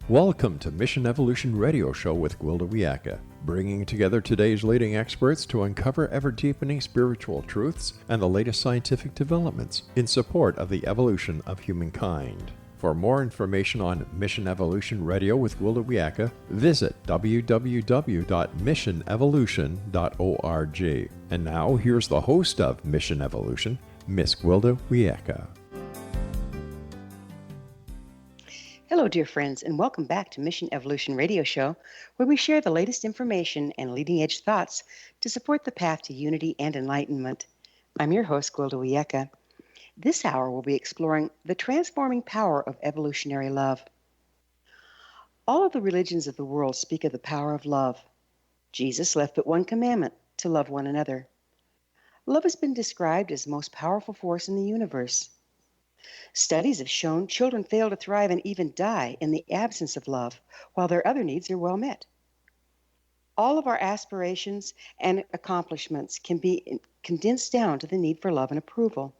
Welcome to Mission Evolution Radio Show with Gwilda Wiyaka, bringing together today's leading experts to uncover ever-deepening spiritual truths and the latest scientific developments in support of the evolution of humankind. For more information on Mission Evolution Radio with Gwilda Wiyaka, visit www.missionevolution.org. And now, here's the host of Mission Evolution, Miss Gwilda Wiyaka. Hello, dear friends, and welcome back to Mission Evolution Radio Show, where we share the latest information and leading-edge thoughts to support the path to unity and enlightenment. I'm your host, Gwilda Wiyaka. This hour, we'll be exploring the transforming power of evolutionary love. All of the religions of the world speak of the power of love. Jesus left but one commandment, to love one another. Love has been described as the most powerful force in the universe. Studies have shown children fail to thrive and even die in the absence of love, while their other needs are well met. All of our aspirations and accomplishments can be condensed down to the need for love and approval.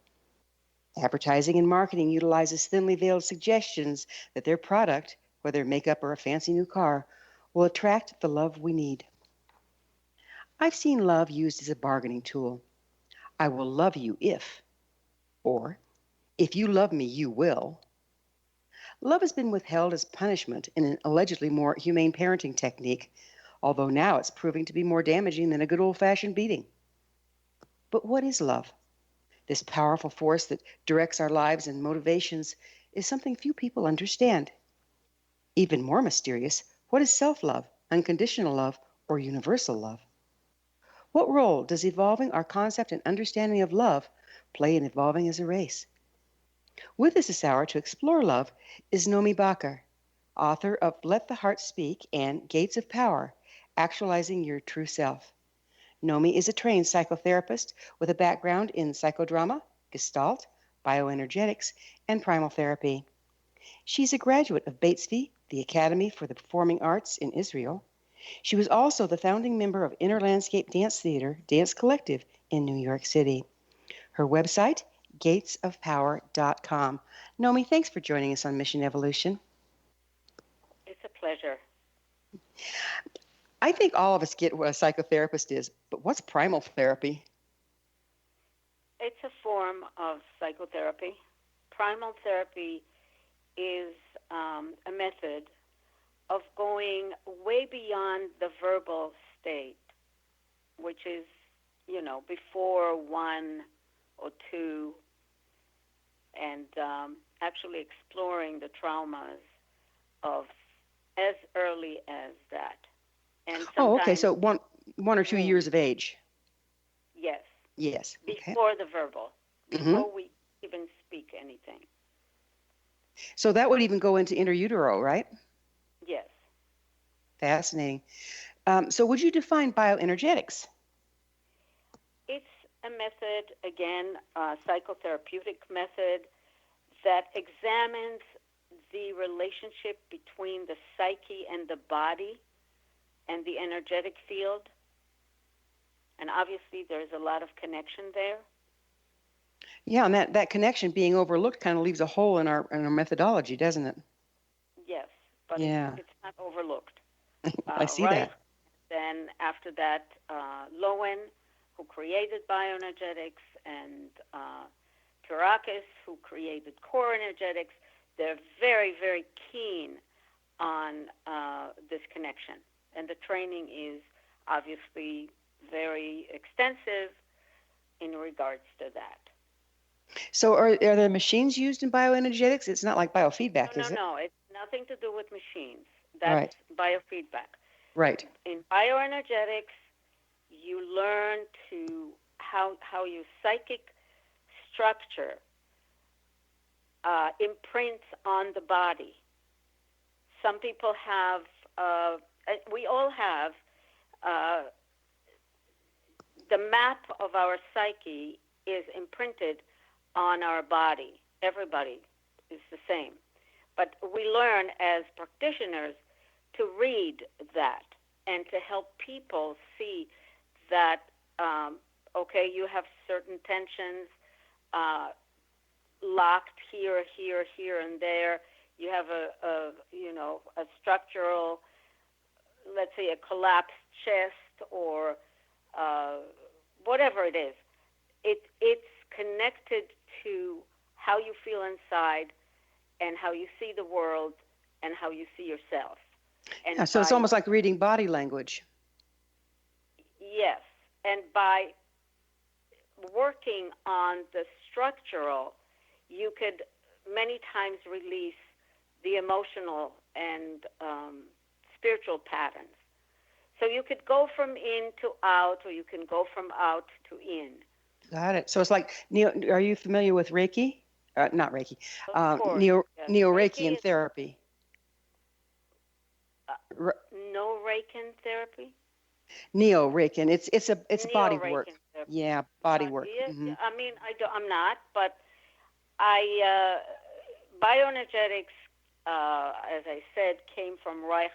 Advertising and marketing utilizes thinly veiled suggestions that their product, whether makeup or a fancy new car, will attract the love we need. I've seen love used as a bargaining tool. I will love you if, or if you love me, you will. Love has been withheld as punishment in an allegedly more humane parenting technique, although now it's proving to be more damaging than a good old-fashioned beating. But what is love? This powerful force that directs our lives and motivations is something few people understand. Even more mysterious, what is self-love, unconditional love, or universal love? What role does evolving our concept and understanding of love play in evolving as a race? With us this hour to explore love is Nomi Bachar, author of Let the Heart Speak and Gates of Power, Actualizing Your True Self. Nomi is a trained psychotherapist with a background in psychodrama, Gestalt, bioenergetics, and primal therapy. She's a graduate of Bet-Tzvi, the Academy for the Performing Arts in Israel. She was also the founding member of Inner Landscape Dance Theater Dance Collective in New York City. Her website, gatesofpower.com. Nomi, thanks for joining us on Mission Evolution. It's a pleasure. I think all of us get what a psychotherapist is, but what's primal therapy? It's a form of psychotherapy. Primal therapy is a method of going way beyond the verbal state, which is, before one or two, and actually exploring the traumas of as early as that. And okay, so one or 2 years of age. Yes. Yes. Before the verbal, before we even speak anything. So that would even go into inner utero, right? Yes. Fascinating. So would you define bioenergetics? It's a method, again, a psychotherapeutic method that examines the relationship between the psyche and the body and the energetic field. And obviously there's a lot of connection there. Yeah, and that connection being overlooked kind of leaves a hole in our methodology, doesn't it? Yes, but yeah. It's not overlooked. I see right? that. Then after that, Lowen, who created bioenergetics, and Pirakis, who created core energetics, they're very, very keen on this connection. And the training is obviously very extensive in regards to that. So are there machines used in bioenergetics? It's not like biofeedback, is it? No, it's nothing to do with machines. That's biofeedback. Right. In bioenergetics, you learn how your psychic structure imprints on the body. Some people have, we all have, the map of our psyche is imprinted on our body. Everybody is the same. But we learn as practitioners to read that and to help people see that, you have certain tensions locked here, and there. You have a structural, let's say a collapsed chest or whatever it is. It's connected to how you feel inside and how you see the world and how you see yourself. And yeah, so it's almost like reading body language. Yes, and by working on the structural, you could many times release the emotional and spiritual patterns. So you could go from in to out, or you can go from out to in. Got it. So it's like, are you familiar with Reiki? Not Reiki. Of course. Yes. Yes. Neo-Reikian therapy. No Reikian therapy? Neo-Reikian. It's body work. Therapy. Yeah, body work. Yeah, Mm-hmm. I mean, I'm not, but bioenergetics, as I said, came from Reich.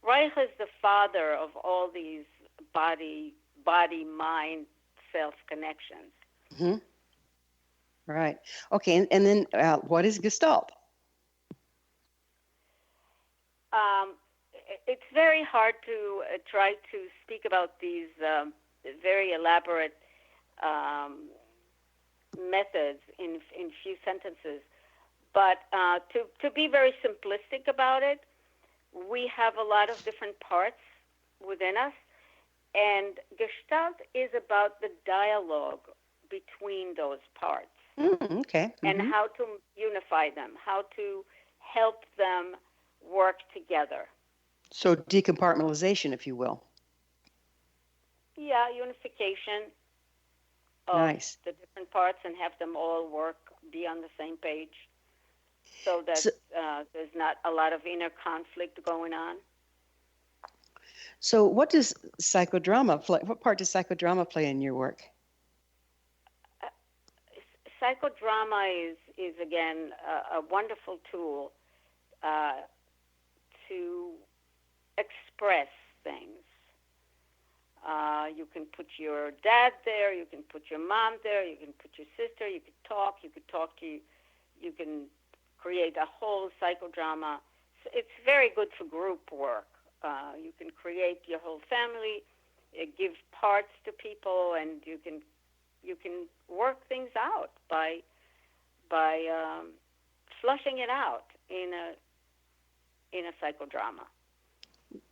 Reich is the father of all these body, mind, self connections. Mm-hmm. Right. Okay. And then what is Gestalt? It's very hard to try to speak about these very elaborate methods in few sentences. But to be very simplistic about it, we have a lot of different parts within us, and Gestalt is about the dialogue between those parts. Okay. Mm-hmm. And how to unify them, how to help them work together. So decompartmentalization, if you will. Yeah, unification of nice. the different parts and have them all be on the same page, so that there's not a lot of inner conflict going on. So what does psychodrama play? What part does psychodrama play in your work? Psychodrama is again a wonderful tool to express things. You can put your dad there, you can put your mom there, you can put your sister, you can talk you can create a whole psychodrama. It's very good for group work. You can create your whole family, give parts to people, and you can work things out by flushing it out in a psychodrama.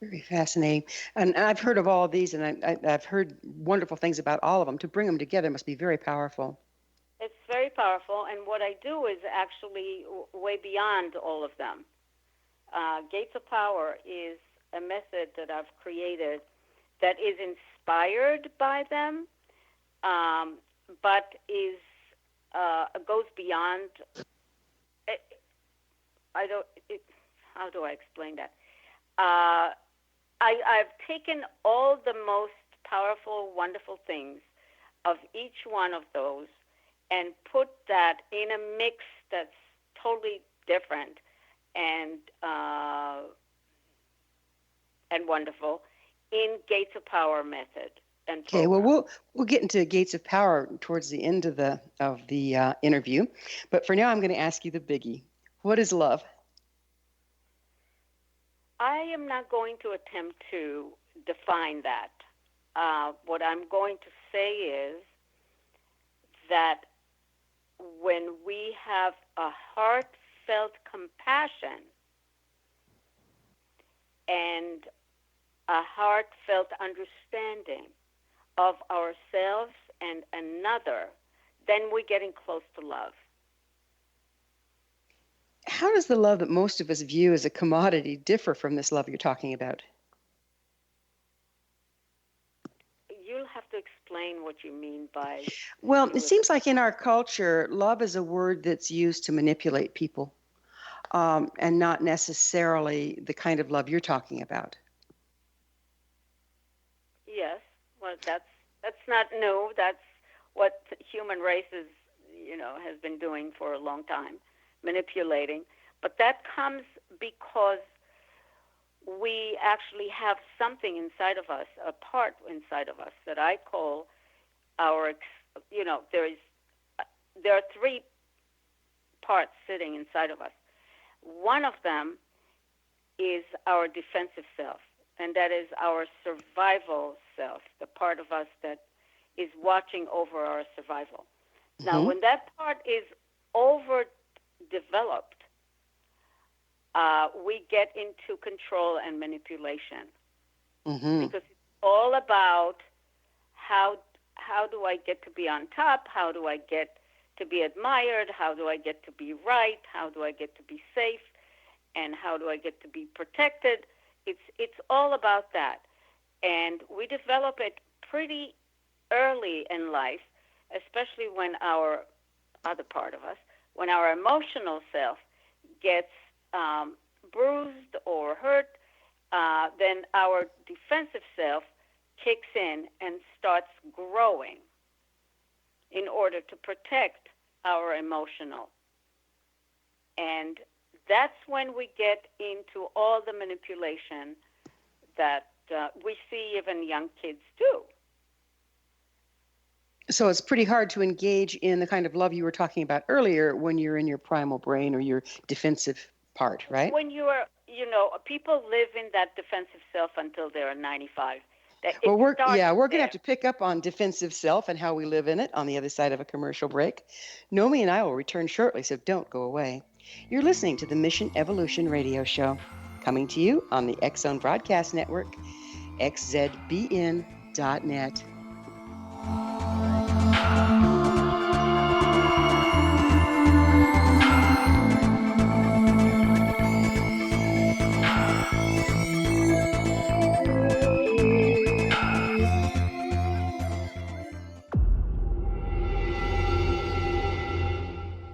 Very fascinating. And I've heard of all of these, and I've heard wonderful things about all of them. To bring them together must be very powerful. It's very powerful, and what I do is actually way beyond all of them. Gates of Power is a method that I've created that is inspired by them, but goes beyond. How do I explain that? I've taken all the most powerful, wonderful things of each one of those and put that in a mix that's totally different and wonderful in Gates of Power method. Okay, well, we'll get into Gates of Power towards the end of the interview, but for now, I'm going to ask you the biggie. What is love? I am not going to attempt to define that. What I'm going to say is that when we have a heartfelt compassion and a heartfelt understanding of ourselves and another, then we're getting close to love. How does the love that most of us view as a commodity differ from this love you're talking about? You'll have to explain what you mean by... Well, it seems like in our culture, love is a word that's used to manipulate people, and not necessarily the kind of love you're talking about. Yes, well, that's not new. That's what the human race has been doing for a long time, manipulating. But that comes because we actually have something inside of us, a part inside of us that I call our, there are three parts sitting inside of us. One of them is our defensive self, and that is our survival self, the part of us that is watching over our survival. Now, when that part is overdeveloped, we get into control and manipulation, because it's all about how do I get to be on top? How do I get to be admired? How do I get to be right? How do I get to be safe? And how do I get to be protected? It's all about that. And we develop it pretty early in life, especially when our other part of us, when our emotional self gets bruised or hurt, then our defensive self kicks in and starts growing in order to protect our emotional. And that's when we get into all the manipulation that we see even young kids do. So it's pretty hard to engage in the kind of love you were talking about earlier when you're in your primal brain or your defensive part, right? When you are, people live in that defensive self until they're 95. Well, we're going to have to pick up on defensive self and how we live in it on the other side of a commercial break. Nomi and I will return shortly, so don't go away. You're listening to the Mission Evolution Radio Show, coming to you on the X-Zone Broadcast Network, xzbn.net.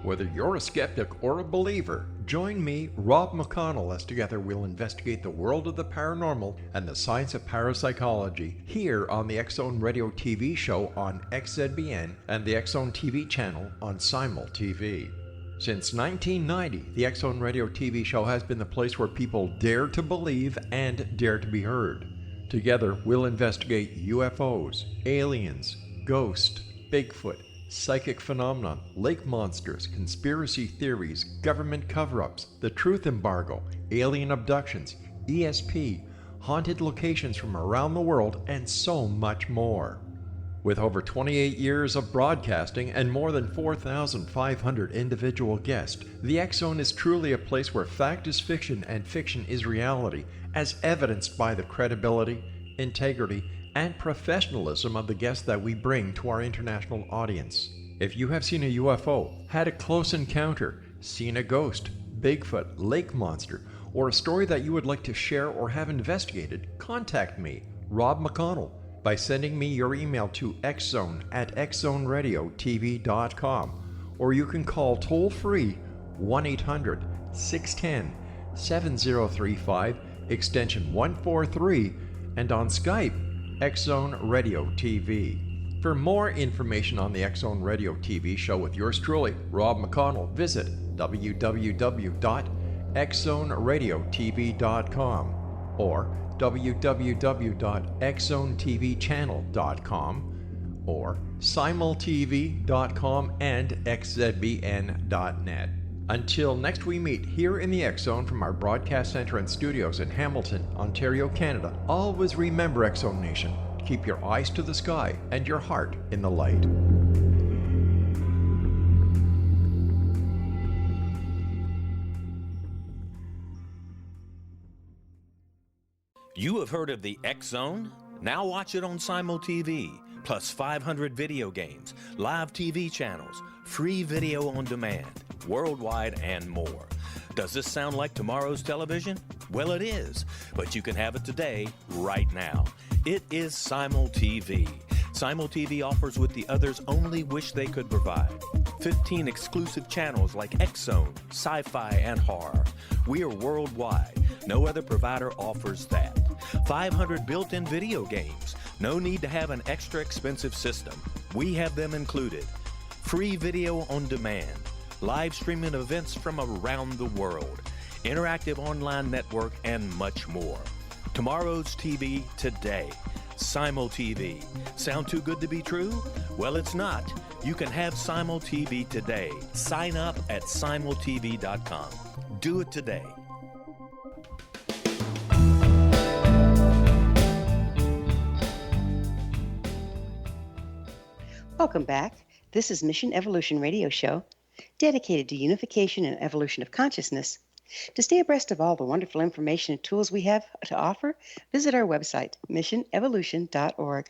Whether you're a skeptic or a believer, join me, Rob McConnell, as together we'll investigate the world of the paranormal and the science of parapsychology here on the X-Zone Radio TV show on XZBN and the X-Zone TV channel on Simul TV. Since 1990, the X-Zone Radio TV show has been the place where people dare to believe and dare to be heard. Together, we'll investigate UFOs, aliens, ghosts, Bigfoot, psychic phenomenon, lake monsters, conspiracy theories, government cover-ups, the truth embargo, alien abductions, ESP, haunted locations from around the world, and so much more. With over 28 years of broadcasting and more than 4,500 individual guests, the X-Zone is truly a place where fact is fiction and fiction is reality, as evidenced by the credibility, integrity, and professionalism of the guests that we bring to our international audience. If you have seen a UFO, had a close encounter, seen a ghost, Bigfoot, lake monster, or a story that you would like to share or have investigated, contact me, Rob McConnell, by sending me your email to xzone@xzoneradiotv.com, or you can call toll-free 1-800-610-7035, extension 143, and on Skype, X-Zone Radio TV. For more information on the X-Zone Radio TV show with yours truly, Rob McConnell, visit www.xzoneradiotv.com or www.xzonetvchannel.com or simultv.com and xzbn.net. Until next we meet here in the X-Zone from our broadcast center and studios in Hamilton, Ontario, Canada, always remember, X-Zone Nation, keep your eyes to the sky and your heart in the light. You have heard of the X-Zone? Now watch it on Simul TV, plus 500 video games, live TV channels, free video on demand, worldwide, and more. Does this sound like tomorrow's television? Well, it is, but you can have it today, right now. It is Simul TV. Simul TV offers what the others only wish they could provide. 15 exclusive channels like X-Zone, sci-fi, and horror. We are worldwide. No other provider offers that. 500 built-in video games. No need to have an extra expensive system. We have them included. Free video on demand. Live streaming events from around the world. Interactive online network, and much more. Tomorrow's TV today. Simul TV. Sound too good to be true? Well, it's not. You can have Simul TV today. Sign up at simultv.com. Do it today. Welcome back. This is Mission Evolution Radio Show, dedicated to unification and evolution of consciousness. To stay abreast of all the wonderful information and tools we have to offer, visit our website, missionevolution.org.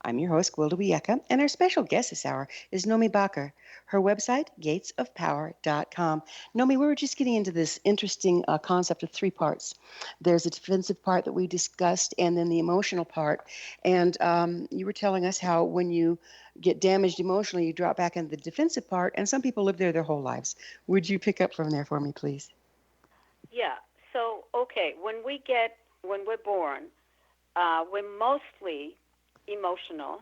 I'm your host, Gwilda Wiyaka, and our special guest this hour is Nomi Bachar. Her website, gatesofpower.com. Nomi, we were just getting into this interesting concept of 3 parts. There's a defensive part that we discussed, and then the emotional part. And you were telling us how when you get damaged emotionally, you drop back into the defensive part, and some people live there their whole lives. Would you pick up from there for me, please? Yeah. So, okay, when we're born, we're mostly emotional,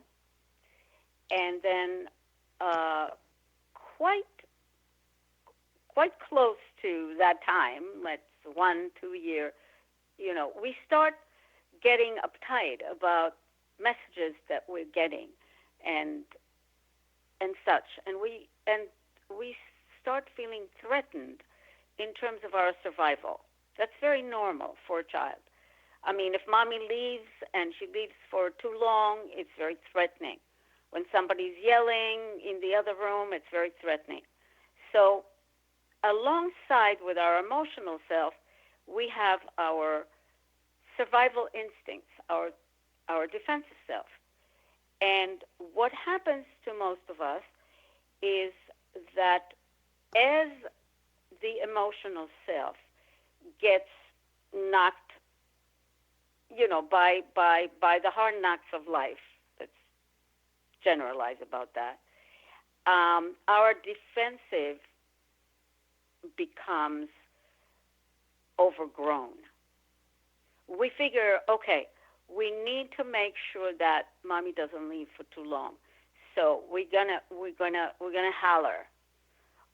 and then quite close to that time, let's 1-2 year, we start getting uptight about messages that we're getting, and such, and we start feeling threatened in terms of our survival. That's very normal for a child. I mean, if mommy leaves and she leaves for too long, it's very threatening. When somebody's yelling in the other room, it's very threatening. So alongside with our emotional self, we have our survival instincts, our defensive self. And what happens to most of us is that as the emotional self gets knocked, by the hard knocks of life, let's generalize about that, our defensive becomes overgrown. We figure, okay, we need to make sure that mommy doesn't leave for too long, so we're gonna holler.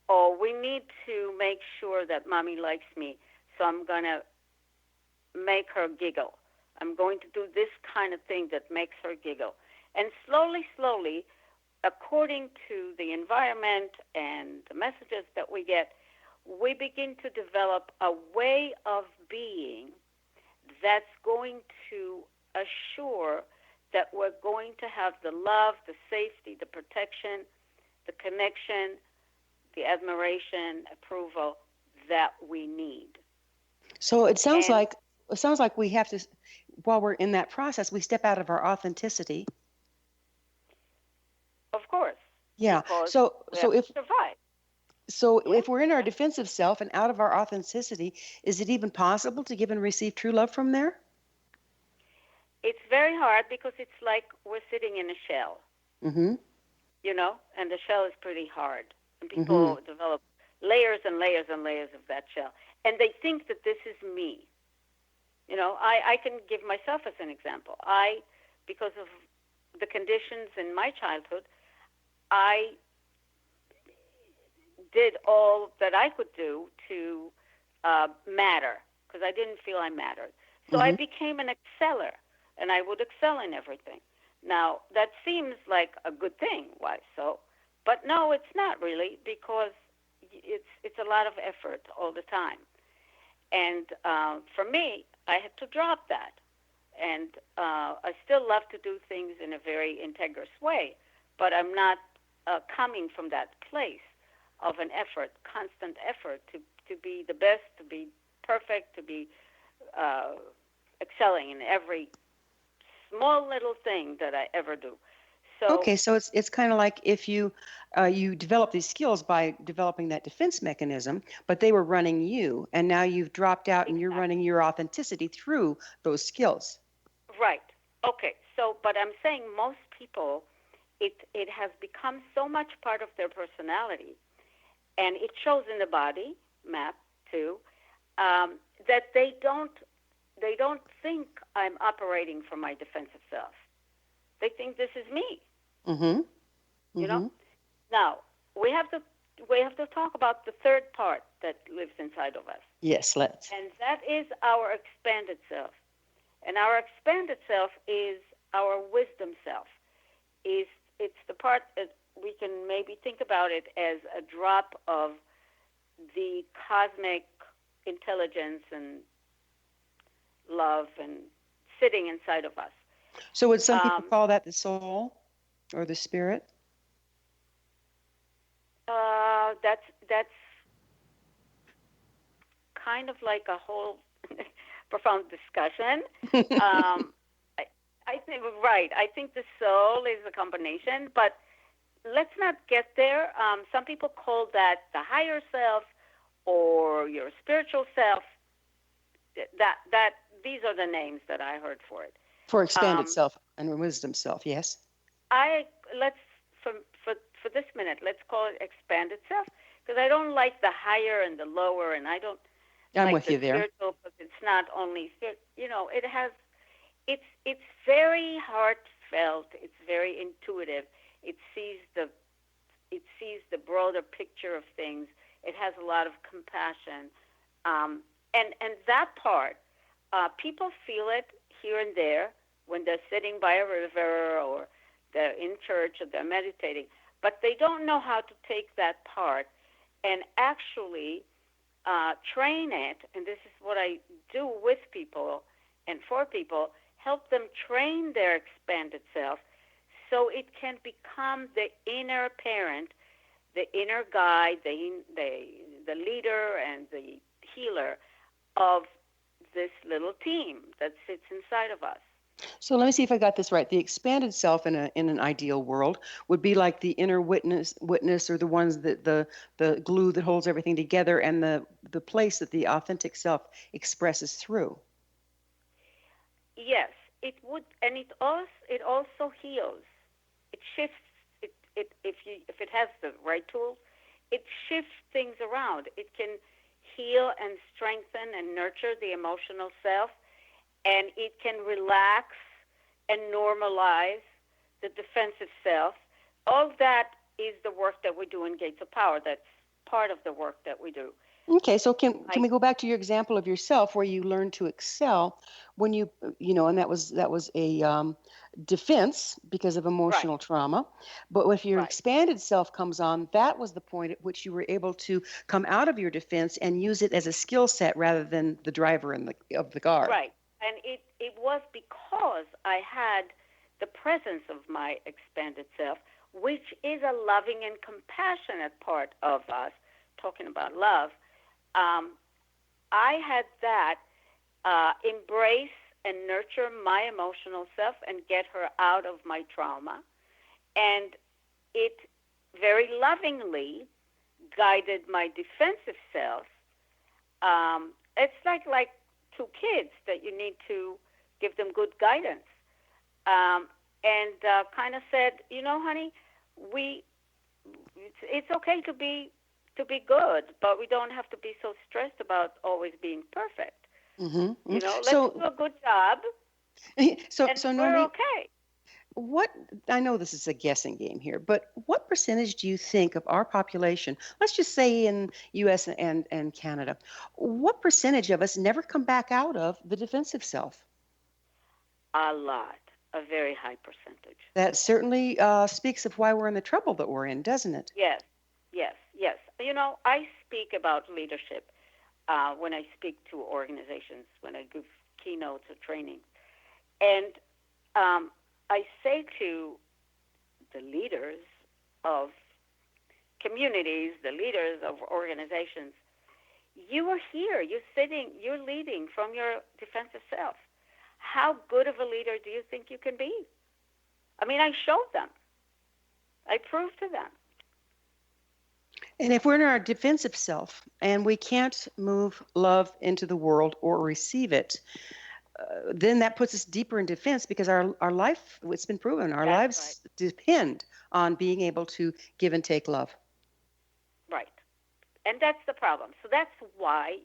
Or we need to make sure that mommy likes me, so I'm gonna make her giggle. I'm going to do this kind of thing that makes her giggle. And slowly, according to the environment and the messages that we get, we begin to develop a way of being that's going to assure that we're going to have the love, the safety, the protection, the connection, the admiration, approval that we need. So it sounds like we have to, while we're in that process, we step out of our authenticity. Of course. Yeah. So if survive. So if we're in our defensive self and out of our authenticity, is it even possible to give and receive true love from there? It's very hard because it's like we're sitting in a shell. Mm-hmm. And the shell is pretty hard. And people develop layers and layers and layers of that shell. And they think that this is me. I can give myself as an example. Because of the conditions in my childhood, I did all that I could do to matter, because I didn't feel I mattered. So I became an exceller, and I would excel in everything. Now, that seems like a good thing. Why so? But no, it's not really, because it's a lot of effort all the time. And for me, I had to drop that. And I still love to do things in a very integrous way, but I'm not coming from that place of an effort, constant effort to be the best, to be perfect, to be excelling in every small little thing that I ever do. So okay, so it's kind of like if you develop these skills by developing that defense mechanism, but they were running you, and now you've dropped out and you're running your authenticity through those skills. Right. Okay. So, but I'm saying most people, it has become so much part of their personality, and it shows in the body map too, that they don't think I'm operating from my defensive self. They think this is me. Now we have to talk about the third part that lives inside of us. Yes, let's. And that is our expanded self. And our expanded self is our wisdom self. It's the part that we can maybe think about it as a drop of the cosmic intelligence and love and sitting inside of us. So would some people call that the soul or the spirit? That's kind of like a whole profound discussion. I think right. I think the soul is a combination, but let's not get there. Some people call that the higher self or your spiritual self. That these are the names that I heard for it. For expanded self and wisdom self, yes. Let's for this minute, let's call it expanded self, because I don't like the higher and the lower, and I don't. I'm like with you there. Spiritual, because it's not only it has. It's very heartfelt. It's very intuitive. It sees the broader picture of things. It has a lot of compassion, and that part, people feel it here and there when they're sitting by a river or they're in church or they're meditating, but they don't know how to take that part and actually train it. And this is what I do with people and for people. Help them train their expanded self so it can become the inner parent, the inner guide, the leader and the healer of this little team that sits inside of us. So let me see if I got this right. The expanded self in an ideal world would be like the inner witness, or the ones that the glue that holds everything together, and the place that the authentic self expresses through. Yes, it would, and it also heals. It shifts. If it has the right tools, it shifts things around. It can heal and strengthen and nurture the emotional self, and it can relax and normalize the defensive self. All that is the work that we do in Gates of Power. That's part of the work that we do. Okay, so can we go back to your example of yourself where you learned to excel when and that was a defense because of emotional trauma. But if your expanded self comes on, that was the point at which you were able to come out of your defense and use it as a skill set rather than the driver of the car. Right, and it was because I had the presence of my expanded self, which is a loving and compassionate part of us, talking about love. I had that embrace and nurture my emotional self and get her out of my trauma. And it very lovingly guided my defensive self. It's like two kids that you need to give them good guidance. And kind of said, honey, it's okay to be good, but we don't have to be so stressed about always being perfect. Mm-hmm. Let's do a good job. So we're Nomi, okay. I know this is a guessing game here, but what percentage do you think of our population, let's just say in U.S. and Canada, what percentage of us never come back out of the defensive self? A lot. A very high percentage. That certainly speaks of why we're in the trouble that we're in, doesn't it? Yes. I speak about leadership when I speak to organizations, when I give keynotes or training. And I say to the leaders of communities, the leaders of organizations, you are here, you're leading from your defensive self. How good of a leader do you think you can be? I mean, I showed them. I proved to them. And if we're in our defensive self and we can't move love into the world or receive it, then that puts us deeper in defense because our life, it's been proven, our lives depend on being able to give and take love. Right. And that's the problem. So that's why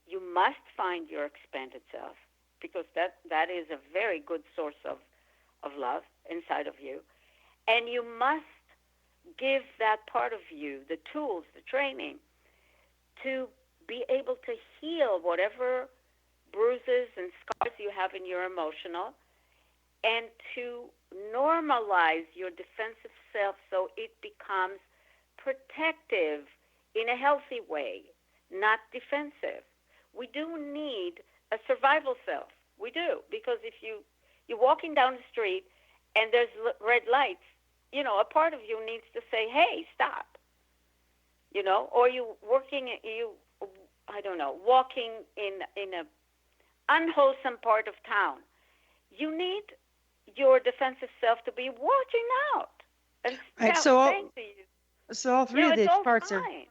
you must find your expanded self, because that is a very good source of love inside of you. And you must give that part of you the tools, the training, to be able to heal whatever bruises and scars you have in your emotional, and to normalize your defensive self so it becomes protective in a healthy way, not defensive. we do need a survival self. We do, because if you're walking down the street and there's red lights, a part of you needs to say, hey, stop. Or walking in a unwholesome part of town. You need your defensive self to be watching out and Right. saying to you, So all three of it's these all parts fine.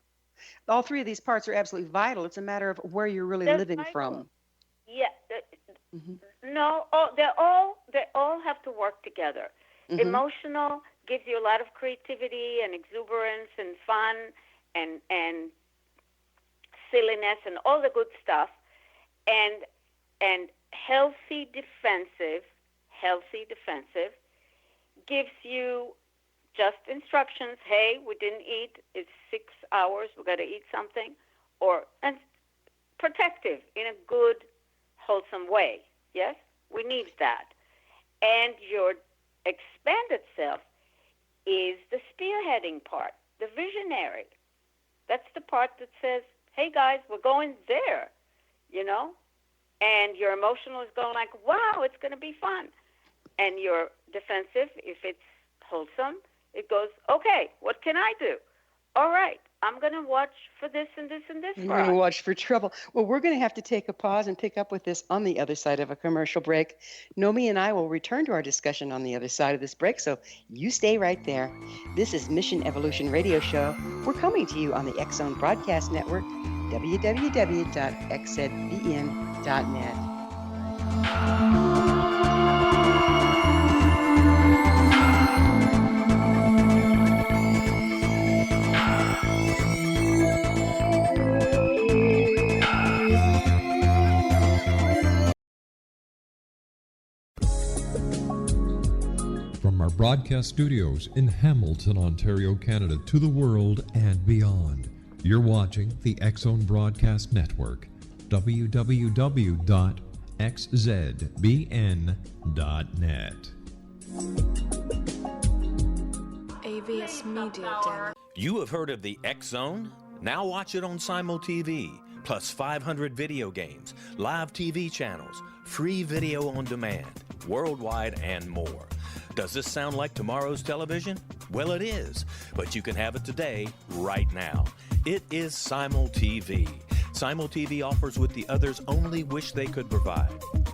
all three of these parts are absolutely vital. It's a matter of where you're really They're living vital. from. Yeah. Mm-hmm. No, they all have to work together. Mm-hmm. Emotional gives you a lot of creativity and exuberance and fun and silliness and all the good stuff, and healthy defensive gives you just instructions. Hey, we didn't eat. It's 6 hours. We got to eat something, and protective in a good, wholesome way. Yes, we need that. And your expanded self is the spearheading part, the visionary. That's the part that says, hey, guys, we're going there, And your emotional is going like, wow, it's going to be fun. And your defensive, if it's wholesome, it goes, okay, what can I do? All right, I'm going to watch for this and this and this. You're going to watch for trouble. Well, we're going to have to take a pause and pick up with this on the other side of a commercial break. Nomi and I will return to our discussion on the other side of this break, so you stay right there. This is Mission Evolution Radio Show. We're coming to you on the X-Zone Broadcast Network, www.xzbn.net. From our broadcast studios in Hamilton, Ontario, Canada, to the world and beyond, you're watching the X-Zone Broadcast Network, www.xzbn.net. AVS Media Demo. You have heard of the X-Zone? Now watch it on Simul TV, plus 500 video games, live TV channels, free video on demand, worldwide, and more. Does this sound like tomorrow's television? Well, it is, but you can have it today, right now. It is Simul TV. Simul TV offers what the others only wish they could provide.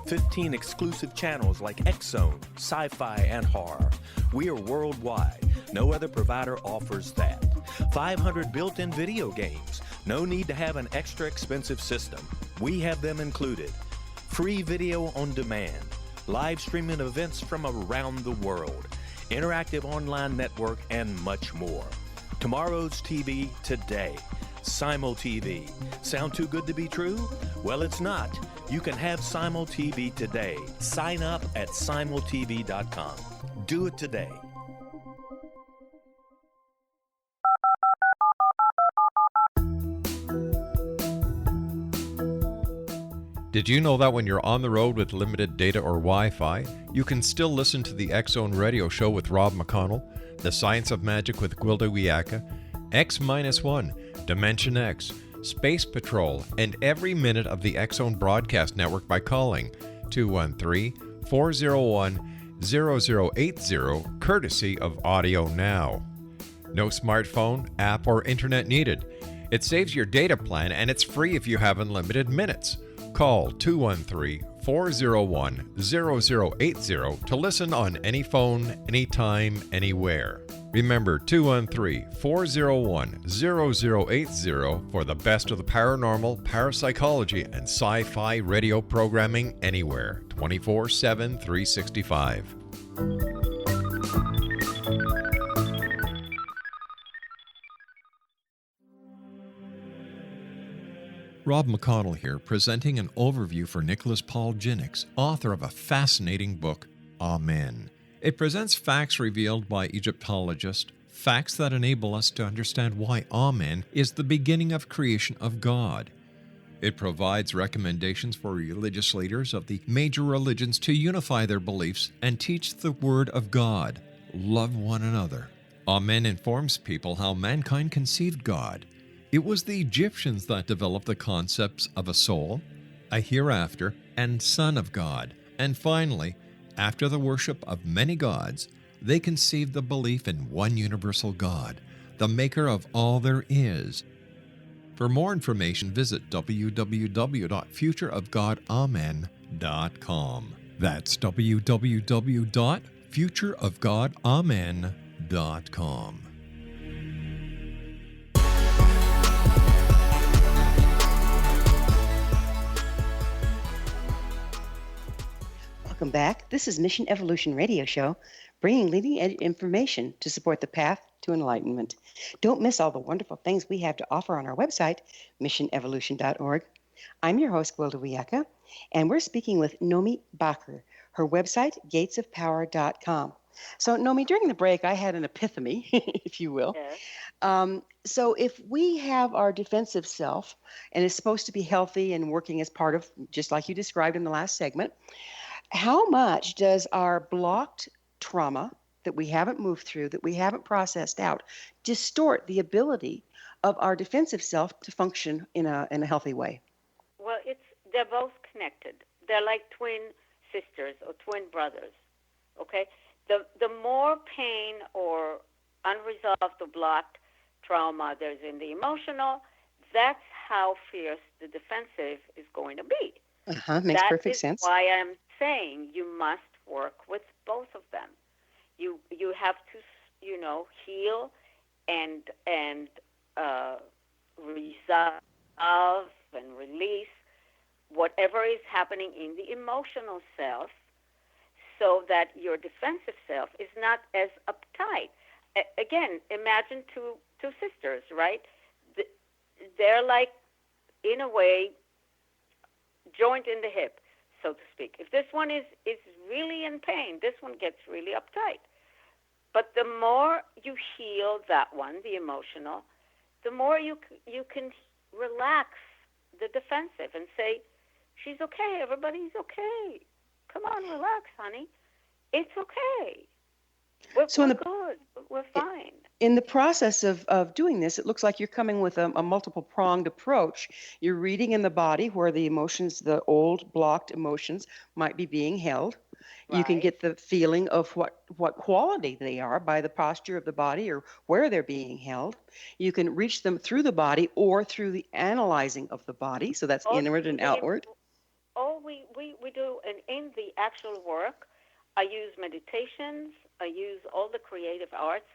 15 exclusive channels like X-Zone, sci-fi, and horror. We are worldwide. No other provider offers that. 500 built-in video games. No need to have an extra expensive system. We have them included. Free video on demand. Live streaming events from around the world, interactive online network, and much more. Tomorrow's TV today. Simul TV. Sound too good to be true? Well, it's not. You can have Simul TV today. Sign up at simultv.com. Do it today. Did you know that when you're on the road with limited data or Wi-Fi, you can still listen to the X-Zone Radio Show with Rob McConnell, The Science of Magic with Gwilda Wiyaka, X-1, Dimension X, Space Patrol, and every minute of the X-Zone Broadcast Network by calling 213-401-0080, courtesy of Audio Now. No smartphone, app, or internet needed. It saves your data plan, and it's free if you have unlimited minutes. Call 213-401-0080 to listen on any phone, anytime, anywhere. Remember 213-401-0080 for the best of the paranormal, parapsychology, and sci-fi radio programming anywhere, 24/7, 365. Rob McConnell here, presenting an overview for Nicholas Paul Jennings, author of a fascinating book, Amen. It presents facts revealed by Egyptologists, facts that enable us to understand why Amen is the beginning of creation of God. It provides recommendations for religious leaders of the major religions to unify their beliefs and teach the Word of God. Love one another. Amen informs people how mankind conceived God. It was the Egyptians that developed the concepts of a soul, a hereafter, and Son of God. And finally, after the worship of many gods, they conceived the belief in one universal God, the maker of all there is. For more information, visit www.futureofgodamen.com. That's www.futureofgodamen.com. Welcome back. This is Mission Evolution Radio Show, bringing leading edge information to support the path to enlightenment. Don't miss all the wonderful things we have to offer on our website, missionevolution.org. I'm your host, Gwilda Wiyaka, and we're speaking with Nomi Bachar. Her website, gatesofpower.com. So, Nomi, during the break, I had an epiphany, if you will. Yes. So if we have our defensive self, and it's supposed to be healthy and working as part of, just like you described in the last segment, how much does our blocked trauma that we haven't moved through, that we haven't processed out, distort the ability of our defensive self to function in a healthy way? Well, they're both connected. They're like twin sisters or twin brothers. Okay? The more pain or unresolved or blocked trauma there's in the emotional, that's how fierce the defensive is going to be. Makes perfect sense. That's why I'm saying you must work with both of them. You have to, heal and resolve and release whatever is happening in the emotional self, so that your defensive self is not as uptight. Again, imagine two sisters, right? They're like, in a way, joint in the hip, so to speak. If this one is really in pain, this one gets really uptight. But the more you heal that one, the emotional, the more you can relax the defensive and say, she's okay, everybody's okay. Come on, relax, honey. It's okay. We're good. We're fine. In the process of doing this, it looks like you're coming with a multiple-pronged approach. You're reading in the body where the emotions, the old blocked emotions, might be being held. Right. You can get the feeling of what quality they are by the posture of the body or where they're being held. You can reach them through the body or through the analyzing of the body, so that's inward and outward. We do, and in the actual work, I use meditations, I use all the creative arts,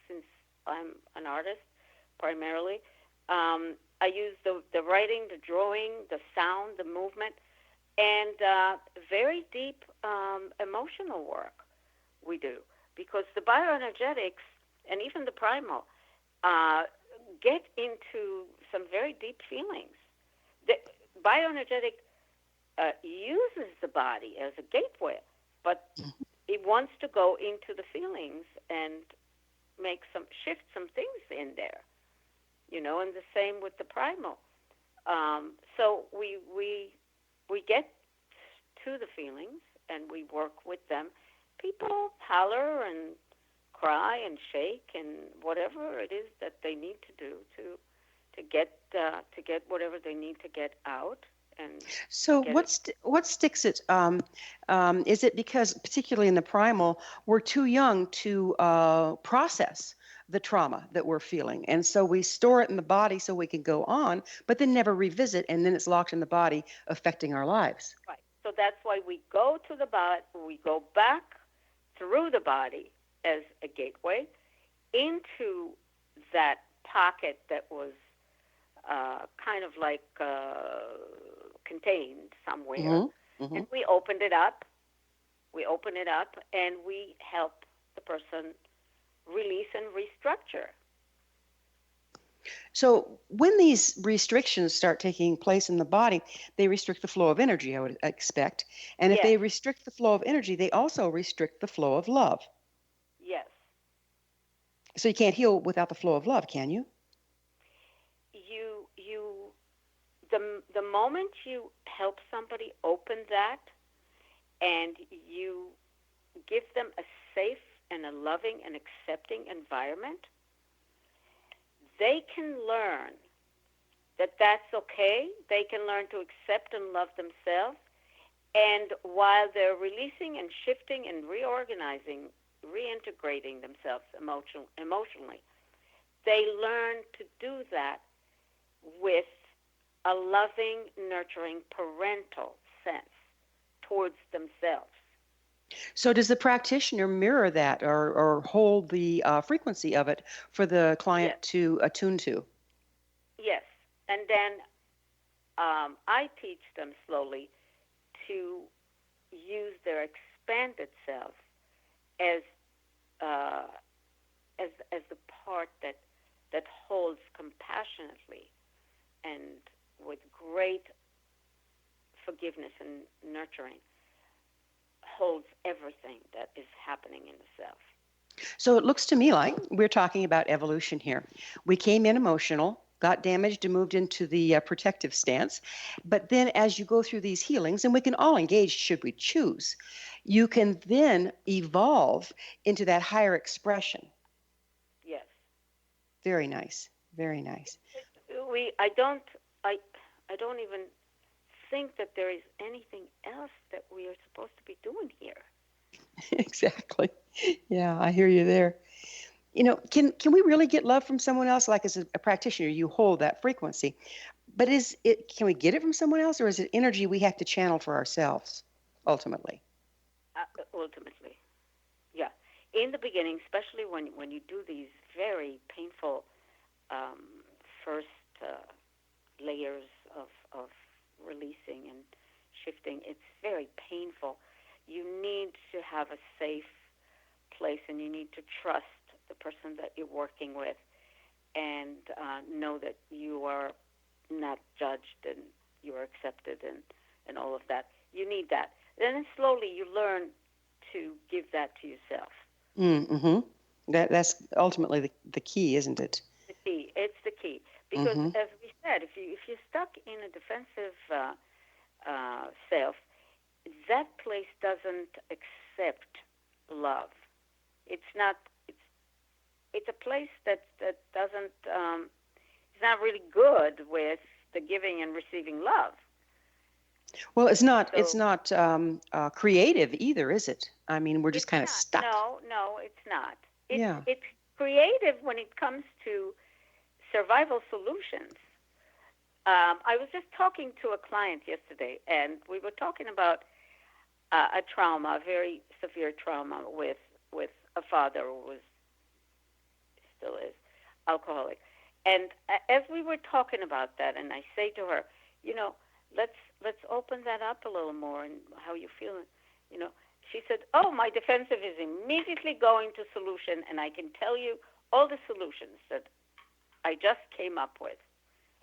since I'm an artist primarily. I use the writing, the drawing, the sound, the movement, and very deep emotional work we do, because the bioenergetics and even the primal get into some very deep feelings. The bioenergetic uses the body as a gateway, but it wants to go into the feelings and shift some things in there, and the same with the primal. So we get to the feelings and we work with them. People holler and cry and shake and whatever it is that they need to do to get whatever they need to get out. And so what sticks it? Is it because, particularly in the primal, we're too young to process the trauma that we're feeling, and so we store it in the body so we can go on, but then never revisit, and then it's locked in the body, affecting our lives. Right. So that's why we go to the body. We go back through the body as a gateway into that pocket that was kind of like contained somewhere, and we opened it up. And we help the person release and restructure. So when these restrictions start taking place in the body, they restrict the flow of energy, I would expect. And if they restrict the flow of energy, they also restrict the flow of love. Yes. So you can't heal without the flow of love, can you? The moment you help somebody open that and you give them a safe and a loving and accepting environment, they can learn that's okay. They can learn to accept and love themselves. And while they're releasing and shifting and reorganizing, reintegrating themselves emotionally, they learn to do that with a loving, nurturing, parental sense towards themselves. So does the practitioner mirror that or hold the frequency of it for the client Yes. to attune to? Yes. And then I teach them slowly to use their expanded self as the part that holds compassionately and with great forgiveness and nurturing, holds everything that is happening in the self. So it looks to me like we're talking about evolution here. We came in emotional, got damaged and moved into the protective stance. But then as you go through these healings, and we can all engage should we choose, you can then evolve into that higher expression. Yes. Very nice. Very nice. I don't even think that there is anything else that we are supposed to be doing here. Exactly. Yeah, I hear you there. You know, can we really get love from someone else? Like as a practitioner, you hold that frequency. But can we get it from someone else, or is it energy we have to channel for ourselves ultimately? Ultimately, yeah. In the beginning, especially when you do these very painful first layers of releasing and shifting, it's very painful. You need to have a safe place, and you need to trust the person that you're working with, and know that you are not judged and you are accepted and all of that. You need that. Then slowly you learn to give that to yourself. Mm-hmm. That's ultimately the key, isn't it? The key. It's the key. Because as we said, if you're stuck in a defensive self, that place doesn't accept love. It's not. It's a place that doesn't. It's not really good with the giving and receiving love. Well, it's not creative either, is it? I mean, we're just kind of stuck. No, it's not. Yeah. It's creative when it comes to survival solutions. I was just talking to a client yesterday, and we were talking about a trauma, a very severe trauma with a father who still is alcoholic. And as we were talking about that, and I say to her, let's open that up a little more and how you feel. She said, "Oh, my defensive is immediately going to solution, and I can tell you all the solutions that I just came up with."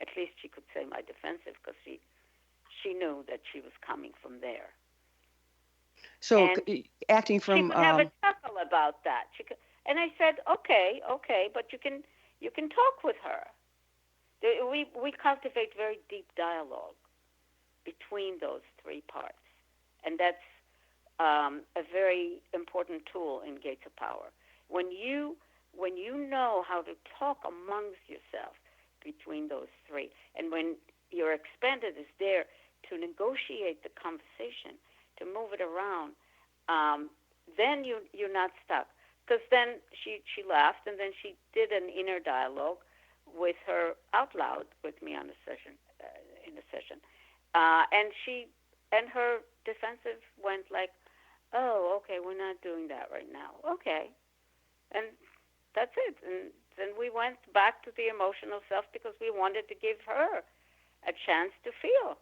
At least she could say my defensive, because she knew that she was coming from there. So and acting from she could have a chuckle about that. And I said, okay, but you can talk with her. We cultivate very deep dialogue between those three parts, and that's a very important tool in Gates of Power. When you know how to talk amongst yourself between those three, and when your expanded is there to negotiate the conversation, to move it around, then you're not stuck. Because then she laughed, and then she did an inner dialogue with her out loud with me on a session, in a session, and her defensive went like, "Oh, okay, we're not doing that right now." Okay, and that's it. And then we went back to the emotional self because we wanted to give her a chance to feel.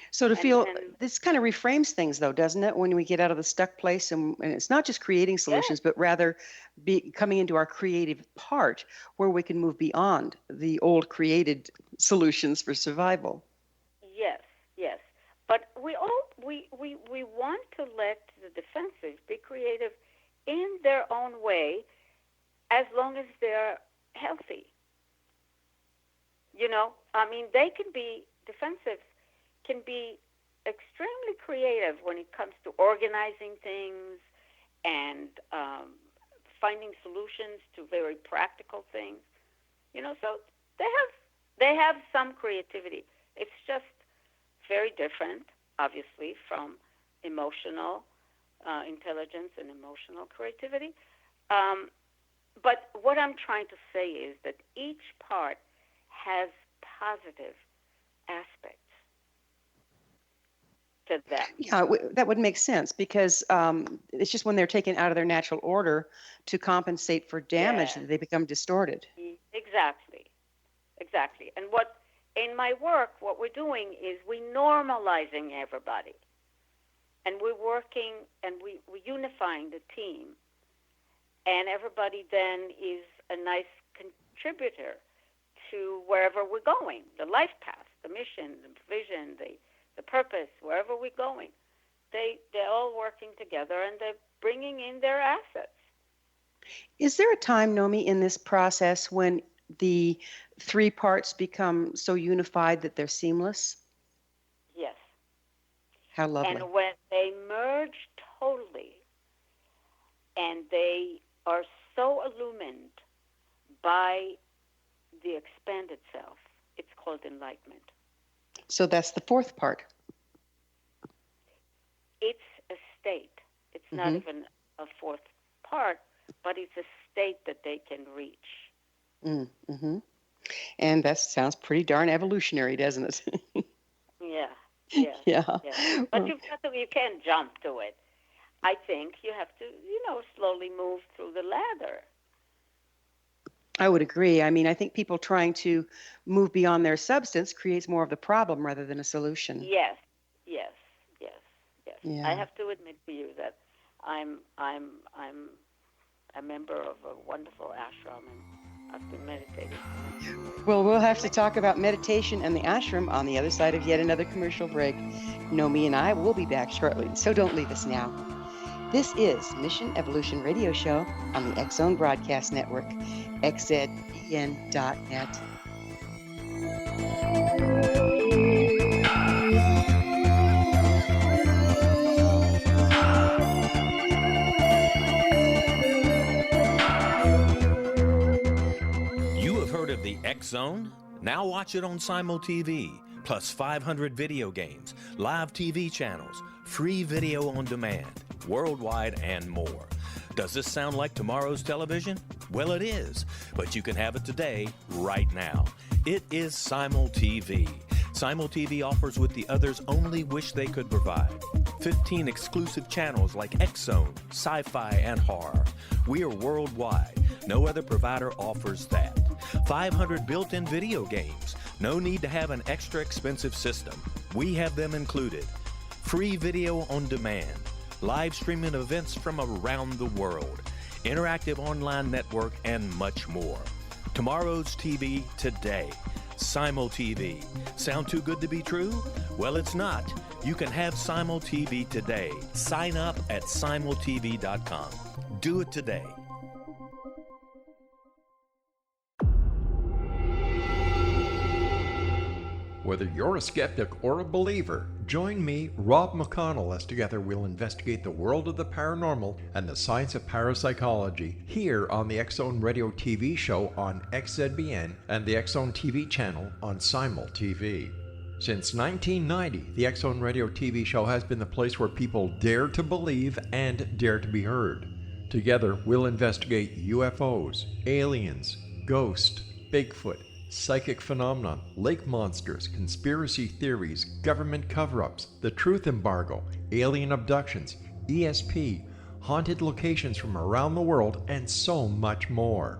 So this kind of reframes things, though, doesn't it? When we get out of the stuck place, and it's not just creating solutions, but rather coming into our creative part where we can move beyond the old created solutions for survival. Yes. But we want to let the defensive be creative in their own way, as long as they're healthy. They can be defensive, can be extremely creative when it comes to organizing things and finding solutions to very practical things. So they have They have some creativity. It's just very different, obviously, from emotional intelligence and emotional creativity. But what I'm trying to say is that each part has positive aspects to them. Yeah, that would make sense because it's just when they're taken out of their natural order to compensate for damage that they become distorted. Exactly. And what in my work, what we're doing is we're normalizing everybody, and we're working and we're unifying the team, and everybody then is a nice contributor to wherever we're going, the life path, the mission, the vision, the purpose, wherever we're going. They're all working together, and they're bringing in their assets. Is there a time, Nomi, in this process when the three parts become so unified that they're seamless? Yes. How lovely. And when they merge totally, and they are so illumined by the expanded self, it's called enlightenment. So that's the fourth part. It's a state. It's not even a fourth part, but it's a state that they can reach. Mm-hmm. And that sounds pretty darn evolutionary, doesn't it? Yeah. But you can't jump to it. I think you have to, slowly move through the ladder. I would agree. I mean, I think people trying to move beyond their substance creates more of the problem rather than a solution. Yes. Yeah. I have to admit to you that I'm a member of a wonderful ashram, and I've been meditating. Well, we'll have to talk about meditation and the ashram on the other side of yet another commercial break. Nomi and I will be back shortly, so don't leave us now. This is Mission Evolution Radio Show on the X-Zone Broadcast Network, xzbn.net. You have heard of the X-Zone? Now watch it on Simul TV, plus 500 video games, live TV channels, free video on demand, worldwide, and more. Does this sound like tomorrow's television? Well, it is, but you can have it today, right now. It is Simul TV. Simul TV offers what the others only wish they could provide. 15 exclusive channels like X-Zone, Sci-Fi, and Horror. We are worldwide. No other provider offers that. 500 built-in video games. No need to have an extra expensive system. We have them included. Free video on demand. Live streaming events from around the world. Interactive online network, and much more. Tomorrow's TV today. Simul TV. Sound too good to be true? Well, it's not. You can have Simul TV today. Sign up at simultv.com. Do it today. Whether you're a skeptic or a believer, join me, Rob McConnell, as together we'll investigate the world of the paranormal and the science of parapsychology here on the X-Zone Radio TV show on XZBN and the X-Zone TV channel on Simul TV. Since 1990, the X-Zone Radio TV show has been the place where people dare to believe and dare to be heard. Together, we'll investigate UFOs, aliens, ghosts, Bigfoot, psychic phenomenon, lake monsters, conspiracy theories, government cover-ups, the truth embargo, alien abductions, ESP, haunted locations from around the world, and so much more.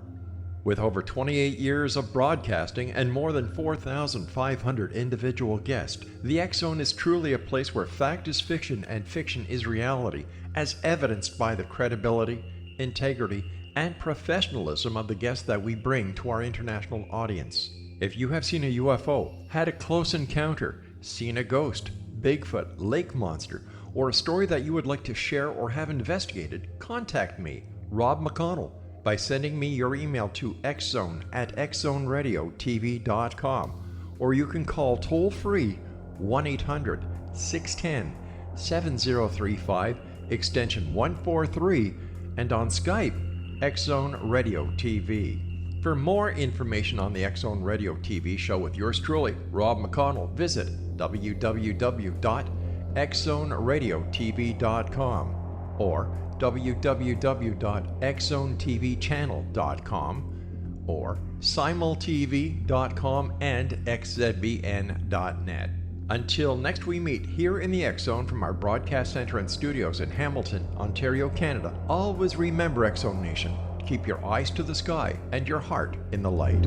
With over 28 years of broadcasting and more than 4,500 individual guests, the X-Zone is truly a place where fact is fiction and fiction is reality, as evidenced by the credibility, integrity, and professionalism of the guests that we bring to our international audience. If you have seen a UFO, had a close encounter, seen a ghost, Bigfoot, lake monster, or a story that you would like to share or have investigated, contact me, Rob McConnell, by sending me your email to xzone@xzoneradiotv.com, or you can call toll-free 1-800-610-7035, extension 143, and on Skype, X-Zone Radio TV. For more information on the X Zone Radio TV show with yours truly, Rob McConnell, visit www.xzoneradiotv.com or www.xzonetvchannel.com or simultv.com and xzbn.net. Until next we meet here in the X Zone from our broadcast center and studios in Hamilton, Ontario, Canada, always remember, X Zone Nation, keep your eyes to the sky and your heart in the light.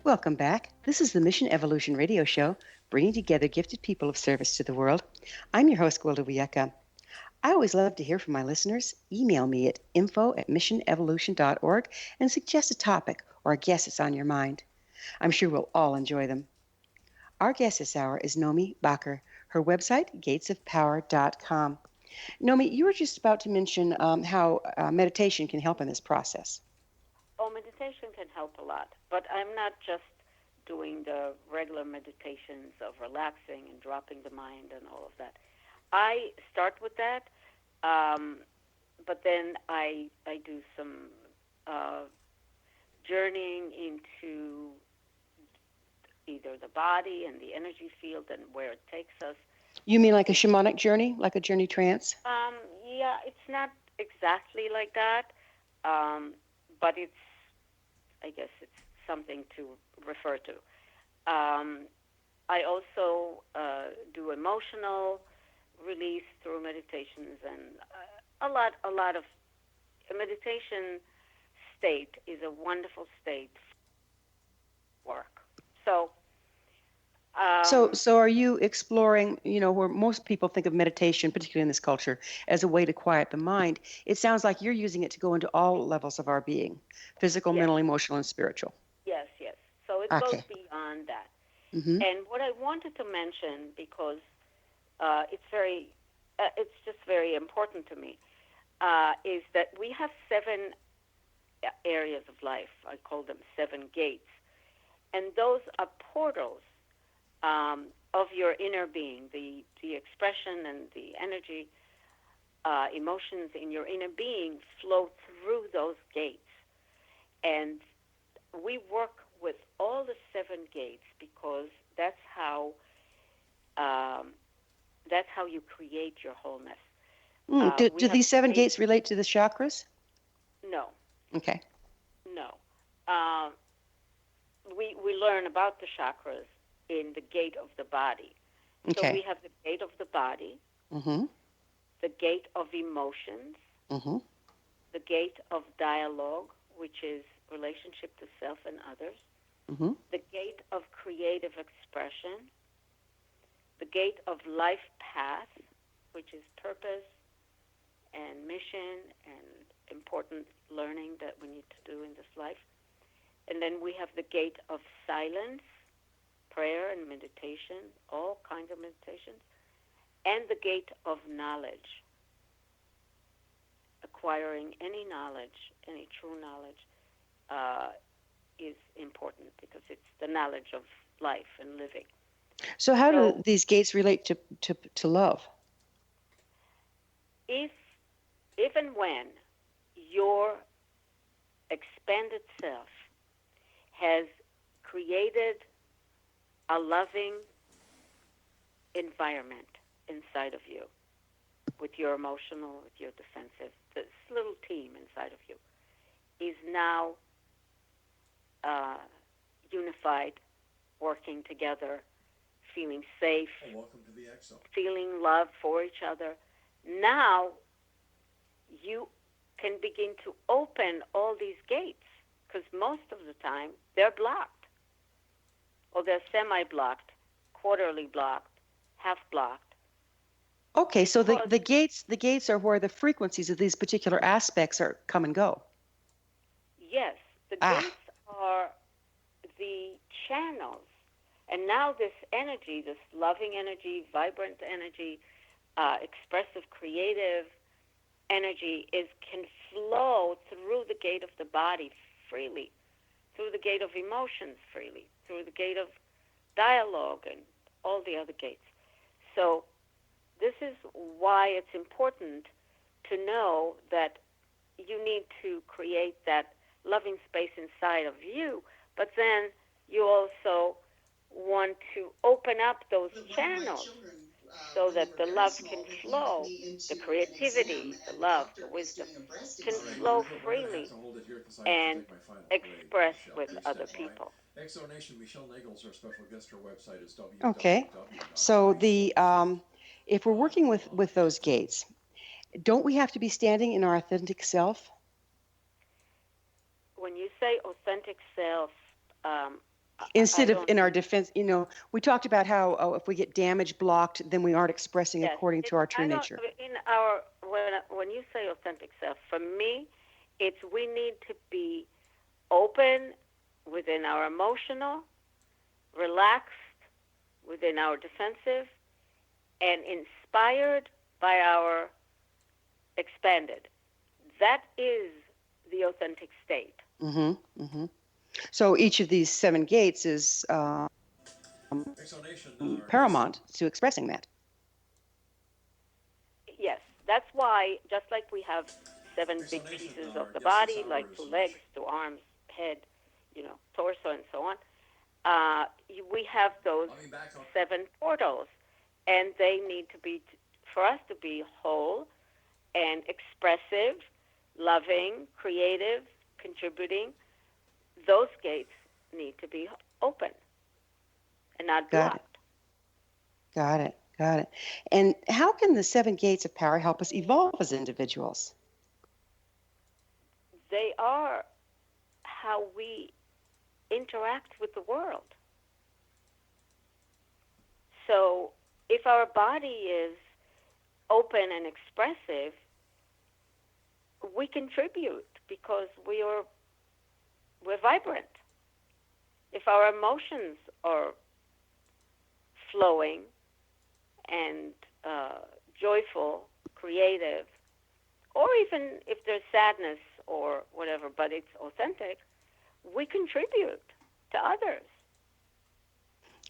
Welcome back. This is the Mission Evolution Radio Show, bringing together gifted people of service to the world. I'm your host, Gwilda Wiyaka. I always love to hear from my listeners. Email me at info@missionevolution.org and suggest a topic or a guest that's on your mind. I'm sure we'll all enjoy them. Our guest this hour is Nomi Bachar. Her website, gatesofpower.com. Nomi, you were just about to mention how meditation can help in this process. Oh, meditation can help a lot, but I'm not just doing the regular meditations of relaxing and dropping the mind and all of that. I start with that, but then I do some journeying into either the body and the energy field and where it takes us. You mean like a shamanic journey, like a journey trance? Yeah, it's not exactly like that, but it's, I guess it's something to refer to. I also do emotional release through meditations, and a lot of meditation state is a wonderful state for work. So are you exploring, where most people think of meditation, particularly in this culture, as a way to quiet the mind? It sounds like you're using it to go into all levels of our being, physical, Yes. mental, emotional, and spiritual. Yes. So it Okay. goes beyond that. Mm-hmm. And what I wanted to mention, because it's just very important to me, is that we have 7 areas of life. I call them 7 gates. And those are portals of your inner being, the expression and the energy, emotions in your inner being flow through those gates. And we work with all the 7 gates because that's how you create your wholeness. Do these 7 gates relate to the chakras? No. Okay. No. We learn about the chakras in the gate of the body. Okay. So we have the gate of the body, Mm-hmm. the gate of emotions, Mm-hmm. the gate of dialogue, which is relationship to self and others, Mm-hmm. the gate of creative expression, the gate of life path, which is purpose and mission and important learning that we need to do in this life. And then we have the gate of silence, prayer and meditation, all kinds of meditations, and the gate of knowledge. Acquiring any knowledge, any true knowledge, is important because it's the knowledge of life and living. So how do these gates relate to love? If and when your expanded self has created a loving environment inside of you, with your emotional, with your defensive, this little team inside of you is now unified, working together, feeling safe, Welcome to the X Zone. feeling love for each other. Now you can begin to open all these gates, because most of the time they're blocked, or they're semi-blocked, quarterly blocked, half blocked. Okay, so the gates are where the frequencies of these particular aspects come and go. Yes, the gates are the channels. And now this energy, this loving energy, vibrant energy, expressive, creative, energy can flow through the gate of the body freely, through the gate of emotions freely, through the gate of dialogue and all the other gates. So this is why it's important to know that you need to create that loving space inside of you, but then you also want to open up those channels so that the love can flow, the creativity, the love, the wisdom can flow freely and express with other people. Exonation, Michelle Nagel's our special guest. Her website is Okay. So if we're working with those gates, don't we have to be standing in our authentic self? When you say authentic self, instead of in our defense, we talked about how if we get damage blocked, then we aren't expressing according to our true nature. When you say authentic self, for me, it's we need to be open within our emotional, relaxed within our defensive, and inspired by our expanded. That is the authentic state. Mm-hmm. Mm-hmm. So each of these 7 gates is paramount to expressing that. Yes, that's why, just like we have 7 big pieces of the body, like 2 legs, 2 arms, head, torso, and so on, we have those 7 portals, and they need to be, for us to be whole and expressive, loving, creative, contributing. Those gates need to be open and not blocked. Got it. And how can the 7 gates of power help us evolve as individuals? They are how we interact with the world. So if our body is open and expressive, we contribute because we're vibrant. If our emotions are flowing and joyful, creative, or even if there's sadness or whatever, but it's authentic, we contribute to others.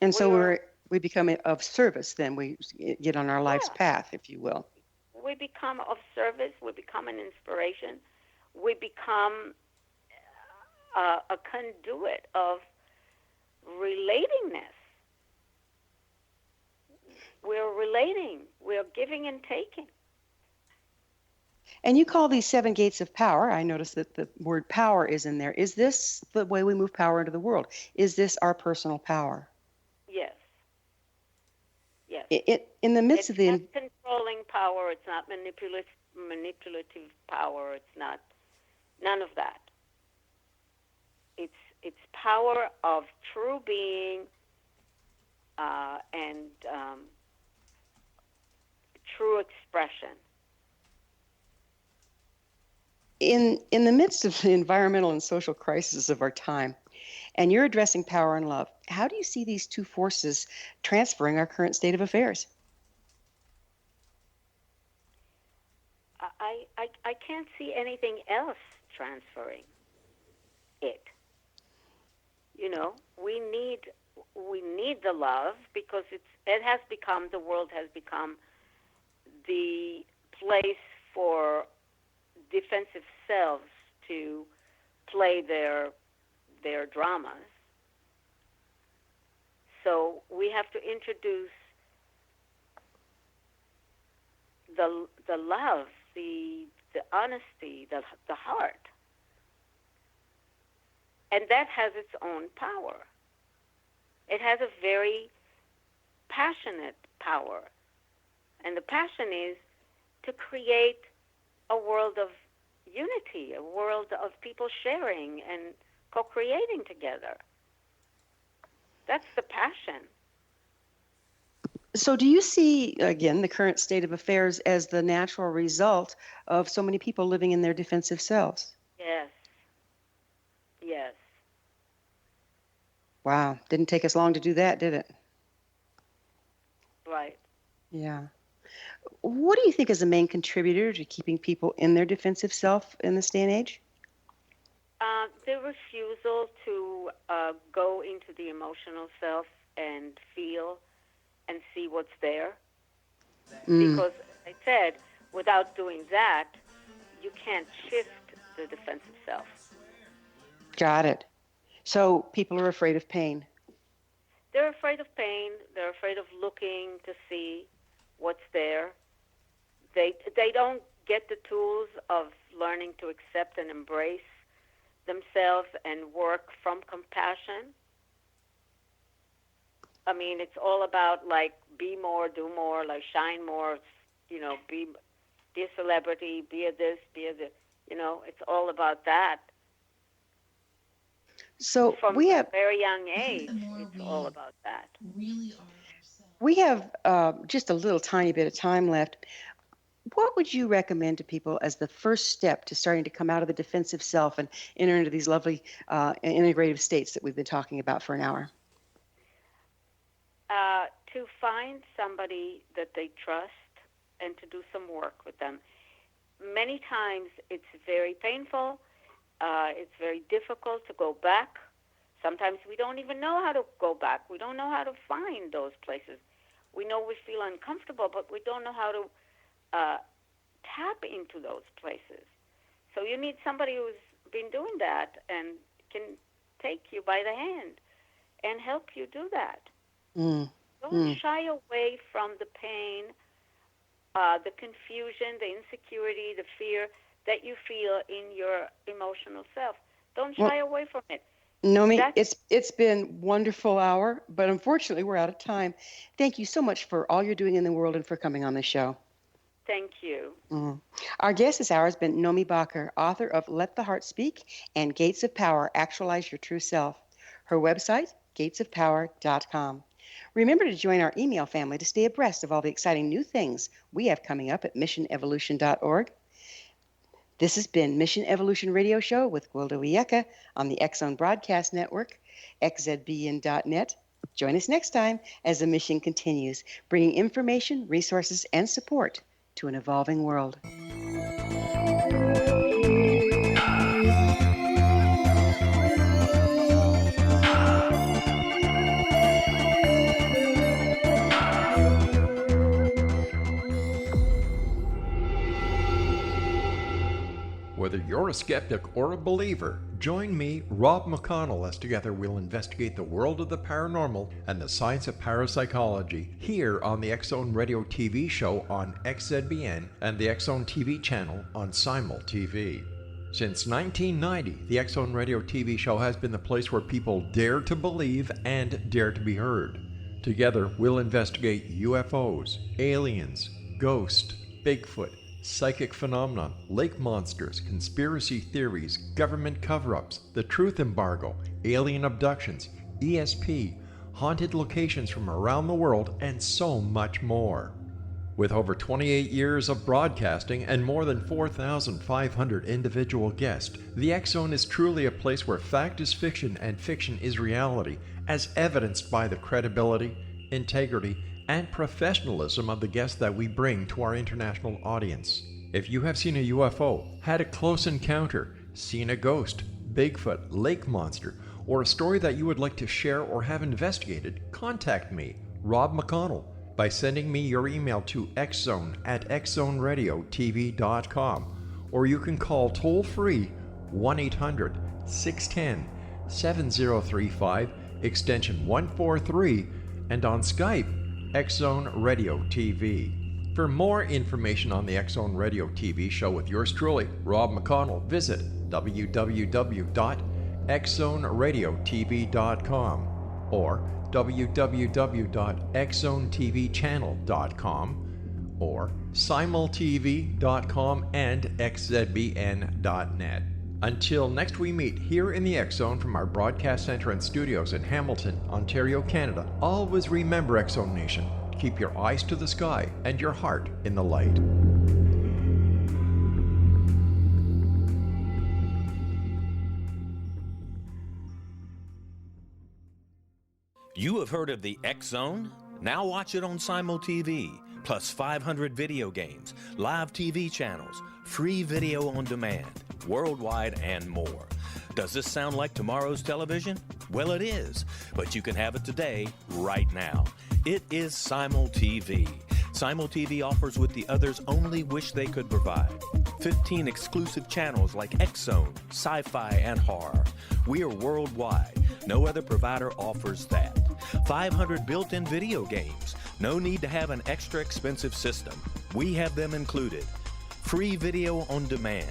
And so we become of service then. We get on our life's path, if you will. We become of service. We become an inspiration. We become a conduit of relatingness. We're relating. We're giving and taking. And you call these 7 gates of power. I noticed that the word power is in there. Is this the way we move power into the world? Is this our personal power? Yes. Yes. In the midst of the... It's not controlling power. It's not manipulative power. It's not... None of that. It's power of true being and true expression. In the midst of the environmental and social crises of our time, and you're addressing power and love, how do you see these 2 forces transferring our current state of affairs? I can't see anything else transferring it. We need the love because the world has become the place for defensive selves to play their dramas. So we have to introduce the love, the honesty, the heart. And that has its own power. It has a very passionate power. And the passion is to create a world of unity, a world of people sharing and co-creating together. That's the passion. So do you see, again, the current state of affairs as the natural result of so many people living in their defensive selves? Yes. Yes. Wow. Didn't take us long to do that, did it? Right. Yeah. What do you think is the main contributor to keeping people in their defensive self in this day and age? The refusal to go into the emotional self and feel and see what's there. Because, as I said, without doing that, you can't shift the defensive self. Got it. So people are afraid of pain. They're afraid of pain. They're afraid of looking to see what's there. They don't get the tools of learning to accept and embrace themselves and work from compassion. I mean, it's all about, like, be more, do more, like, shine more, you know, be a celebrity, be a this, be a this. You know, it's all about that. So From we a have very young age, it's all about that. we have just a little tiny bit of time left. What would you recommend to people as the first step to starting to come out of the defensive self and enter into these lovely integrative states that we've been talking about for an hour? To find somebody that they trust and to do some work with them. Many times it's very painful. It's very difficult to go back. Sometimes we don't even know how to go back. We don't know how to find those places. We know we feel uncomfortable, but we don't know how to tap into those places. So you need somebody who's been doing that and can take you by the hand and help you do that. Don't shy away from the pain, the confusion, the insecurity, the fear that you feel in your emotional self. Don't shy away from it. Nomi, it's been a wonderful hour, but unfortunately we're out of time. Thank you so much for all you're doing in the world and for coming on the show. Thank you. Our guest this hour has been Nomi Bachar, author of Let the Heart Speak and Gates of Power, Actualize Your True Self. Her website, gatesofpower.com. Remember to join our email family to stay abreast of all the exciting new things we have coming up at missionevolution.org. This has been Mission Evolution Radio Show with Gwilda Wiyaka on the X-Zone Broadcast Network, xzbn.net. Join us next time as the mission continues, bringing information, resources, and support to an evolving world. Whether you're a skeptic or a believer, join me, Rob McConnell, as together we'll investigate the world of the paranormal and the science of parapsychology here on the X-Zone Radio TV show on XZBN and the X-Zone TV channel on Simul TV. Since 1990, the X-Zone Radio TV show has been the place where people dare to believe and dare to be heard. Together, we'll investigate UFOs, aliens, ghosts, Bigfoot, psychic phenomenon, lake monsters, conspiracy theories, government cover-ups, the truth embargo, alien abductions, ESP, haunted locations from around the world, and so much more. With over 28 years of broadcasting and more than 4,500 individual guests, the X-Zone is truly a place where fact is fiction and fiction is reality, as evidenced by the credibility, integrity, and professionalism of the guests that we bring to our international audience. If you have seen a UFO, had a close encounter, seen a ghost, Bigfoot, lake monster, or a story that you would like to share or have investigated, contact me, Rob McConnell, by sending me your email to xzone@xzoneradiotv.com, or you can call toll-free 1-800-610-7035, extension 143, and on Skype, X-Zone Radio TV. For more information on the X-Zone Radio TV show with yours truly, Rob McConnell, visit www.xzoneradiotv.com or www.xzonetvchannel.com or simultv.com and xzbn.net. Until next we meet here in the X-Zone from our broadcast center and studios in Hamilton, Ontario, Canada, always remember, X-Zone Nation, keep your eyes to the sky and your heart in the light. You have heard of the X-Zone? Now watch it on Simul TV, plus 500 video games, live TV channels, free video on demand, worldwide, and more. Does this sound like tomorrow's television? Well, it is, but you can have it today, right now. It is Simul TV. Simul TV offers what the others only wish they could provide. 15 exclusive channels like X-Zone, sci-fi, and horror. We are worldwide. No other provider offers that. 500 built-in video games. No need to have an extra expensive system. We have them included. Free video on demand.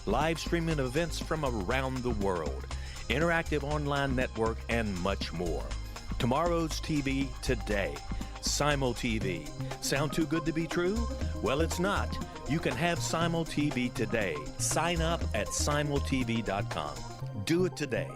Live streaming events from around the world. Interactive online network, and much more. Tomorrow's TV today. Simul TV. Sound too good to be true? Well, it's not. You can have Simul TV today. Sign up at simultv.com. Do it today.